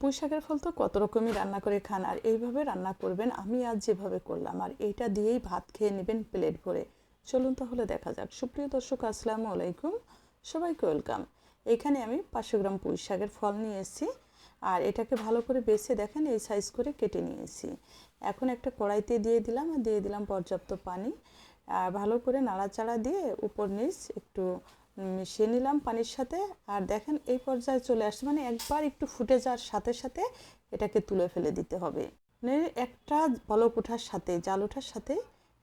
পুঁই শাকের ফল তো কত রকমই রান্না করে খান, আর এইভাবে রান্না করবেন। আমি আজ যেভাবে করলাম, আর এইটা দিয়েই ভাত খেয়ে নেবেন প্লেট ভরে। চলুন তাহলে দেখা যাক। সুপ্রিয় দর্শক, আসসালামু আলাইকুম, সবাইকে ওয়েলকাম। এখানে আমি 500 গ্রাম পুঁই শাকের ফল নিয়ে এসেছি, আর এটাকে ভালো করে বেছে দেখেন এই সাইজ করে কেটে নিয়েছি। এখন একটা কড়াইতে দিয়ে দিলাম, আর দিয়ে দিলাম পর্যাপ্ত পানি। আর ভালো করে নাড়াচাড়া দিয়ে উপর নিচ একটু মিশিয়ে নিলাম পানির সাথে। আর দেখেন এই পর্যায়ে চলে আসছে, মানে একবার একটু ফুটে যাওয়ার সাথে সাথে এটাকে তুলে ফেলে দিতে হবে। মানে একটা বলক ওঠার সাথে, জাল ওঠার সাথে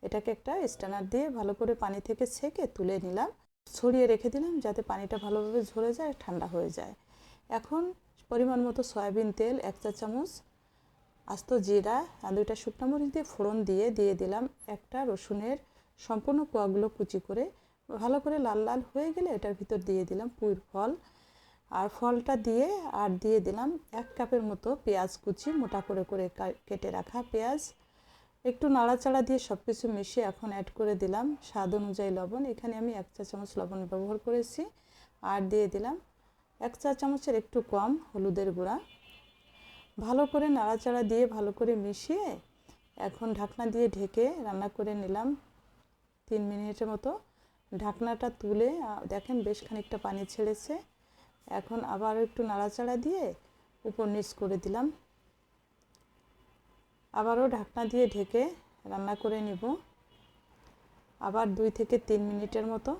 এটাকে একটা স্ট্যানার দিয়ে ভালো করে পানি থেকে ছেঁকে তুলে নিলাম, ছড়িয়ে রেখে দিলাম যাতে পানিটা ভালোভাবে ঝরে যায়, ঠান্ডা হয়ে যায়। এখন পরিমাণ মতো সয়াবিন তেল 1 চা চামচ, আস্ত জিরা আর 2টা শুকনো মরিচ দিয়ে ফোড়ন দিয়ে দিলাম একটা রসুনের সম্পূর্ণ কোয়াগুলো কুচি করে। ভালো করে লাল লাল হয়ে গেলে এটার ভিতর দিয়ে দিলাম পুঁইর ফল, আর ফলটা দিয়ে আর দিয়ে দিলাম 1 কাপের মতো পেঁয়াজ কুচি, মোটা করে করে কেটে রাখা পেঁয়াজ। একটু নাড়াচাড়া দিয়ে সব কিছু মিশিয়ে এখন অ্যাড করে দিলাম স্বাদ অনুযায়ী লবণ। এখানে আমি 1 চা চামচ লবণ ব্যবহার করেছি। আর দিয়ে দিলাম 1 চা চামচের একটু কম হলুদের গুঁড়া। ভালো করে নাড়াচাড়া দিয়ে ভালো করে মিশিয়ে এখন ঢাকনা দিয়ে ঢেকে রান্না করে নিলাম 3 মিনিটের মতো। ঢাকনাটা তুলে দেখেন বেশ খানিকটা পানি ছেড়েছে। এখন আবার একটু নাড়াচাড়া দিয়ে উপর নিচ করে দিলাম, আবারও ঢাকনা দিয়ে ঢেকে রান্না করে নিব আবার 2 থেকে 3 মিনিটের মতো।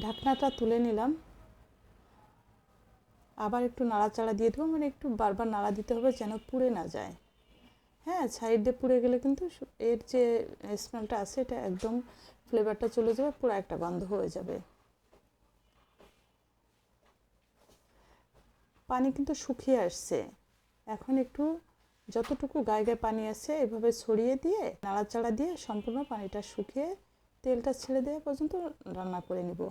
ঢাকনাটা তুলে নিলাম, আবার একটু নাড়াচাড়া দিয়ে দেবো, মানে একটু বারবার নাড়া দিতে হবে যেন পুড়ে না যায়। হ্যাঁ, সাইডে পুড়ে গেলে কিন্তু এর যে স্মেলটা আছে এটা একদম ফ্লেভারটা চলে যাবে, পুরো একটা গন্ধ হয়ে যাবে। পানি কিন্তু শুকিয়ে আসছে। এখন একটু যতটুকু গায়ে গায়ে পানি আছে এভাবে ছড়িয়ে দিয়ে নাড়াচাড়া দিয়ে সম্পূর্ণ পানিটা শুকিয়ে তেলটা ছেড়ে দেওয়া পর্যন্ত রান্না করে নিব।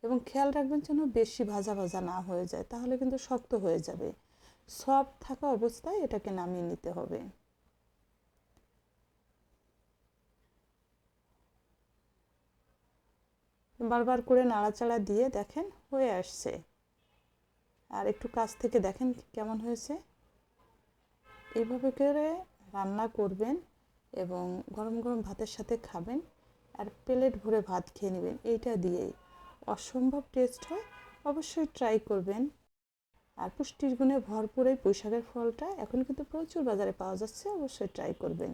এবং খেয়াল রাখবেন যেন বেশি ভাজা ভাজা না হয়ে যায়, তাহলে কিন্তু শক্ত হয়ে যাবে। সফট থাকা অবস্থায় এটাকে নামিয়ে নিতে হবে। বারবার করে নাড়াচাড়া দিয়ে দেখেন হয়ে আসছে। আর একটু কাছ থেকে দেখেন কেমন হয়েছে। এইভাবে করে রান্না করবেন এবং গরম গরম ভাতের সাথে খাবেন, আর প্লেট ভরে ভাত খেয়ে নেবেন। এইটা দিয়েই অসম্ভব টেস্ট হয়, অবশ্যই ট্রাই করবেন। আর পুষ্টির গুণে ভরপুর এই পুঁই শাকের ফলটা এখন কিন্তু প্রচুর বাজারে পাওয়া যাচ্ছে, অবশ্যই ট্রাই করবেন।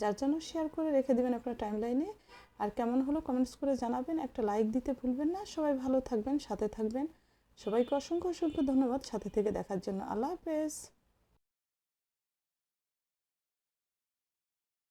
যার জন্য শেয়ার করে রেখে দেবেন আপনার টাইমলাইনে। আর কেমন হলো কমেন্টস করে জানাবেন, একটা লাইক দিতে ভুলবেন না। সবাই ভালো থাকবেন, সাথে থাকবেন। সবাইকে অসংখ্য অসংখ্য ধন্যবাদ সাথে থেকে দেখার জন্য। আল্লাহ হাফেজ।